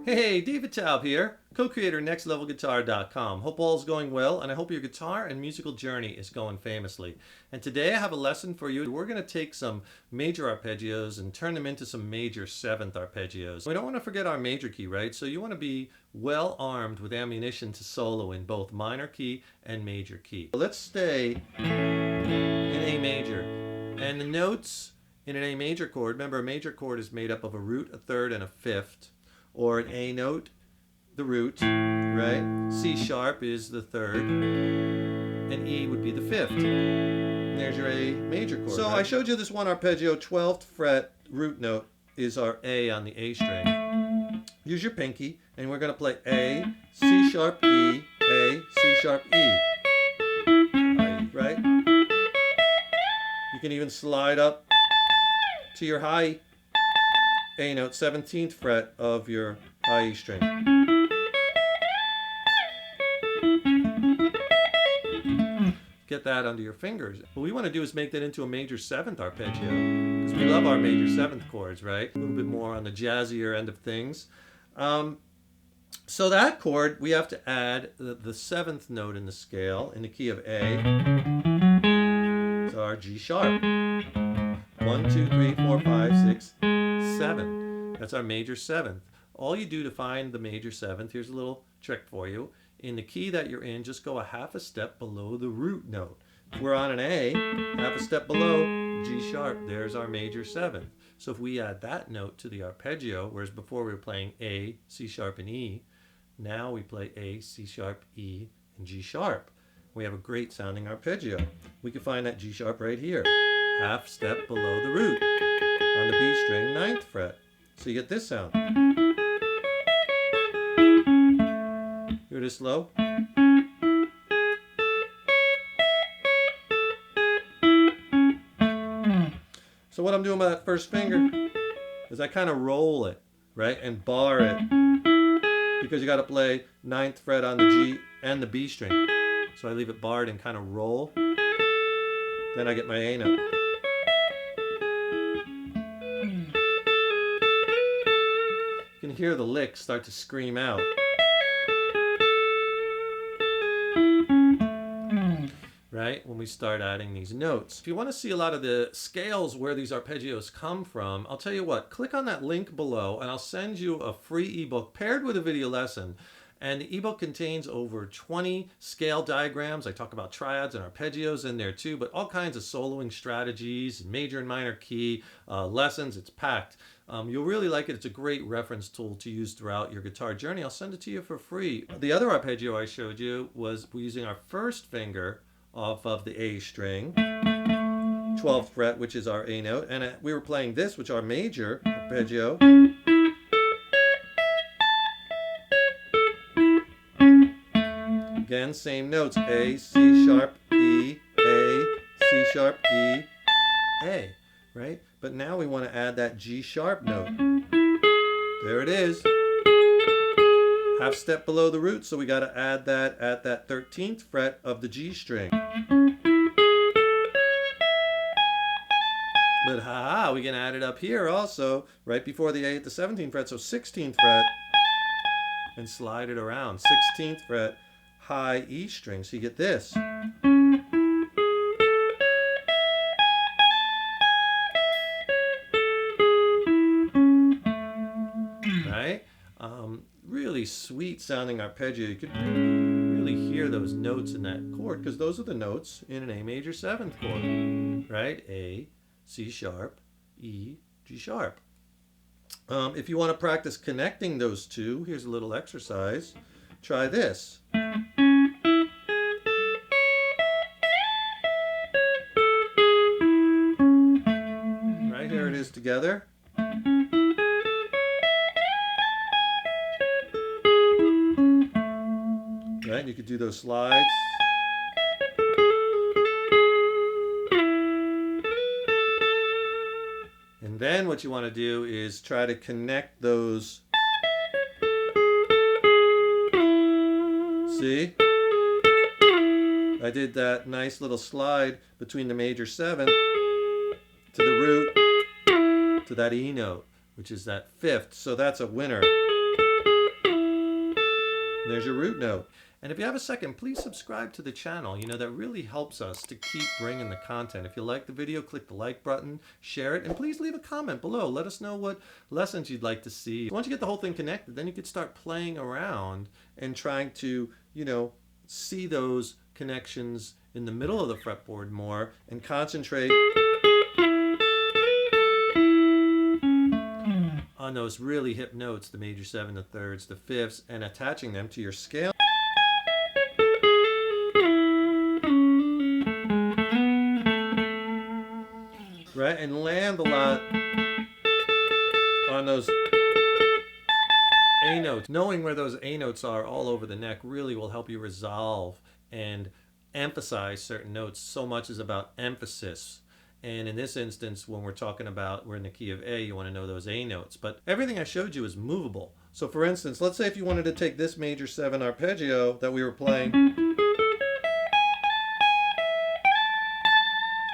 Hey, David Taub here, co-creator NextLevelGuitar.com. Hope all's going well, and I hope your guitar and musical journey is going famously. And today I have a lesson for you. We're going to take some major arpeggios and turn them into some major seventh arpeggios. We don't want to forget our major key, right? So you want to be well armed with ammunition to solo in both minor key and major key. Let's stay in A major. And the notes in an A major chord, remember a major chord is made up of a root, a third, and a fifth. Or an A note, the root, right? C sharp is the third, and E would be the fifth. And there's your A major chord. So right? I showed you this one arpeggio, 12th fret root note is our A on the A string. Use your pinky, and we're going to play A, C sharp, E, A, C sharp, E. Right? You can even slide up to your high A note, 17th fret of your high E string. Get that under your fingers. What we want to do is make that into a major seventh arpeggio, because we love our major seventh chords, right? A little bit more on the jazzier end of things. So that chord, we have to add the seventh note in the scale in the key of A. It's our G sharp. 1, 2, 3, 4, 5, 6, 7. That's our major seventh. All you do to find the major seventh, here's a little trick for you. In the key that you're in, just go a half a step below the root note. If we're on an A, half a step below, G sharp, there's our major seventh. So if we add that note to the arpeggio, whereas before we were playing A, C sharp, and E, now we play A, C sharp, E, and G sharp. We have a great sounding arpeggio. We can find that G sharp right here. Half step below the root on the B string, 9th fret. So you get this sound. Hear this low? So what I'm doing with that first finger is I kind of roll it, right, and bar it, because you got to play 9th fret on the G and the B string. So I leave it barred and kind of roll. Then I get my A note. You can hear the licks start to scream out. Right? When we start adding these notes. If you want to see a lot of the scales where these arpeggios come from, I'll tell you what, click on that link below and I'll send you a free ebook paired with a video lesson. And the ebook contains over 20 scale diagrams. I talk about triads and arpeggios in there too, but all kinds of soloing strategies, major and minor key lessons. It's packed. You'll really like it. It's a great reference tool to use throughout your guitar journey. I'll send it to you for free. The other arpeggio I showed you was using our first finger off of the A string, 12th fret, which is our A note, and we were playing this, which is our major arpeggio. Again, same notes, A, C sharp, E, A, C sharp, E, A, right? But now we want to add that G sharp note. There it is. Half step below the root, so we got to add that at that 13th fret of the G string. But we can add it up here also, right before the A at the 17th fret, so 16th fret, and slide it around, 16th fret, high E string, so you get this. Right? Really sweet sounding arpeggio. You could really hear those notes in that chord, because those are the notes in an A major seventh chord, right? A, C sharp, E, G sharp. If you want to practice connecting those two, here's a little exercise. Try this. Right, here it is together. Right, you could do those slides. And then what you want to do is try to connect those. See? I did that nice little slide between the major seventh to the root, to that E note, which is that fifth. So that's a winner. There's your root note. And if you have a second, please subscribe to the channel. You know, that really helps us to keep bringing the content. If you like the video, click the like button, share it, and please leave a comment below. Let us know what lessons you'd like to see. Once you get the whole thing connected, then you could start playing around and trying to, you know, see those connections in the middle of the fretboard more and concentrate on those really hip notes, the major 7, the thirds, the fifths, and attaching them to your scale. Right? And land a lot on those A notes. Knowing where those A notes are all over the neck really will help you resolve and emphasize certain notes. So much is about emphasis. And in this instance, when we're talking about we're in the key of A, you want to know those A notes. But everything I showed you is movable. So for instance, let's say if you wanted to take this major 7 arpeggio that we were playing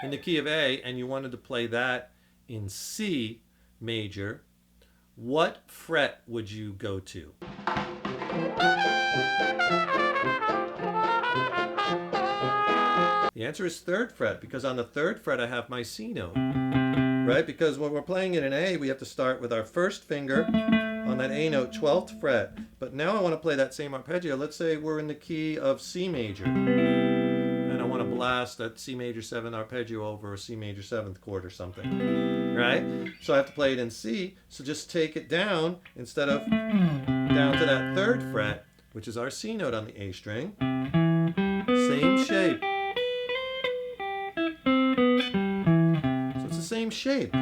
in the key of A, and you wanted to play that in C major, what fret would you go to? The answer is 3rd fret, because on the 3rd fret I have my C note, right? Because when we're playing it in A, we have to start with our first finger on that A note, 12th fret. But now I want to play that same arpeggio. Let's say we're in the key of C major, and I want to blast that C major 7 arpeggio over a C major 7th chord or something, right? So I have to play it in C, so just take it down instead of down to that 3rd fret, which is our C note on the A string. Same shape. So it's the same shape.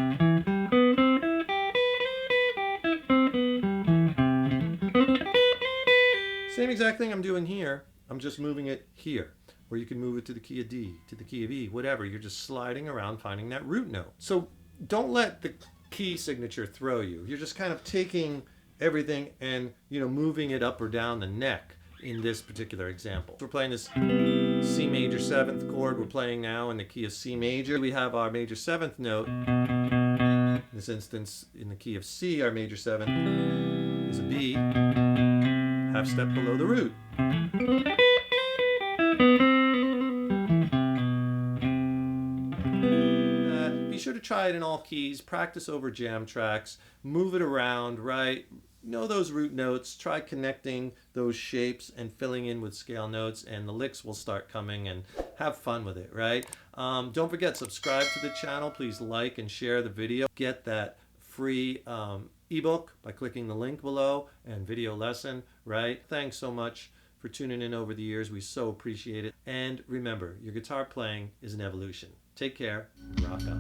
Same exact thing I'm doing here. I'm just moving it here. Or you can move it to the key of D, to the key of E, whatever. You're just sliding around finding that root note. So don't let the key signature throw you. You're just kind of taking everything and, you know, moving it up or down the neck in this particular example. We're playing this C major 7th chord. We're playing now in the key of C major. We have our major 7th note. In this instance, in the key of C, our major 7 is a B, half step below the root. Be sure to try it in all keys, practice over jam tracks, move it around, right? Know those root notes, try connecting those shapes and filling in with scale notes, and the licks will start coming, and have fun with it, right? Don't forget, subscribe to the channel. Please like and share the video. Get that free ebook by clicking the link below, and video lesson, right? Thanks so much for tuning in over the years. We so appreciate it. And remember, your guitar playing is an evolution. Take care. Rock on.